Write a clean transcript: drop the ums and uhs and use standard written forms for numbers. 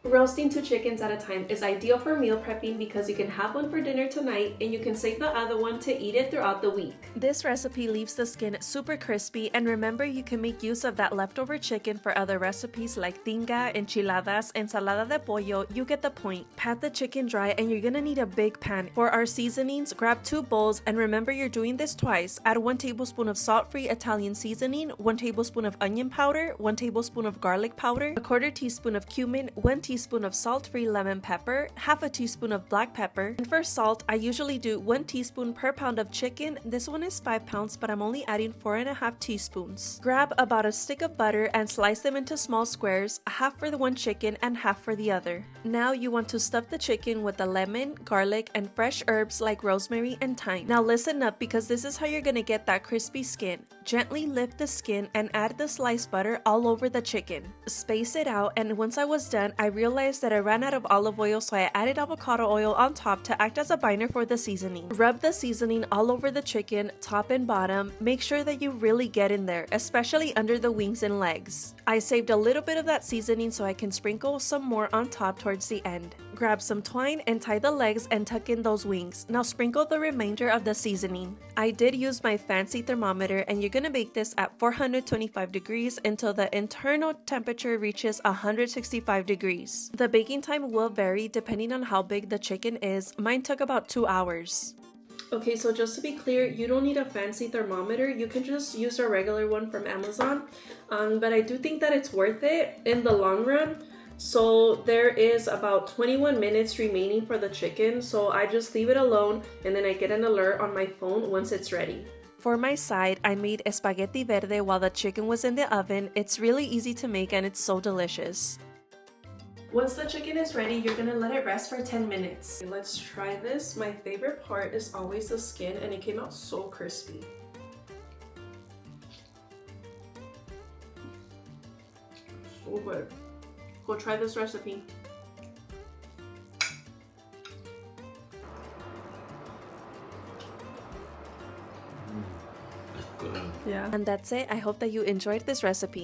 Roasting 2 chickens at a time is ideal for meal prepping because you can have one for dinner tonight and you can save the other one to eat it throughout the week. This recipe leaves the skin super crispy, and remember, you can make use of that leftover chicken for other recipes like tinga, enchiladas, ensalada de pollo. You get the point. Pat the chicken dry and you're gonna need a big pan. For our seasonings, grab 2 bowls, and remember you're doing this twice. Add 1 tablespoon of salt-free Italian seasoning, 1 tablespoon of onion powder, 1 tablespoon of garlic powder, a 1/4 teaspoon of cumin, 1 teaspoon of salt-free lemon pepper, half a teaspoon of black pepper. And for salt, I usually do 1 teaspoon per pound of chicken. This one is 5 pounds, but I'm only adding 4.5 teaspoons. Grab about a stick of butter and slice them into small squares, half for the one chicken and half for the other. Now you want to stuff the chicken with the lemon, garlic, and fresh herbs like rosemary and thyme. Now listen up, because this is how you're gonna get that crispy skin. Gently lift the skin and add the sliced butter all over the chicken. Space it out, and once I was done, I realized that I ran out of olive oil, so I added avocado oil on top to act as a binder for the seasoning. Rub the seasoning all over the chicken, top and bottom. Make sure that you really get in there, especially under the wings and legs. I saved a little bit of that seasoning so I can sprinkle some more on top towards the end. Grab some twine and tie the legs and tuck in those wings. Now sprinkle the remainder of the seasoning. I did use my fancy thermometer, and you're gonna bake this at 425 degrees until the internal temperature reaches 165 degrees. The baking time will vary depending on how big the chicken is. Mine took about 2 hours. Okay, so just to be clear, you don't need a fancy thermometer. You can just use a regular one from Amazon. But I do think that it's worth it in the long run. So there is about 21 minutes remaining for the chicken, so I just leave it alone and then I get an alert on my phone once it's ready. For my side, I made spaghetti verde while the chicken was in the oven. It's really easy to make and it's so delicious. Once the chicken is ready, you're gonna let it rest for 10 minutes. Let's try this. My favorite part is always the skin, and it came out so crispy. So good. Go try this recipe. Good. Yeah. And that's it. I hope that you enjoyed this recipe.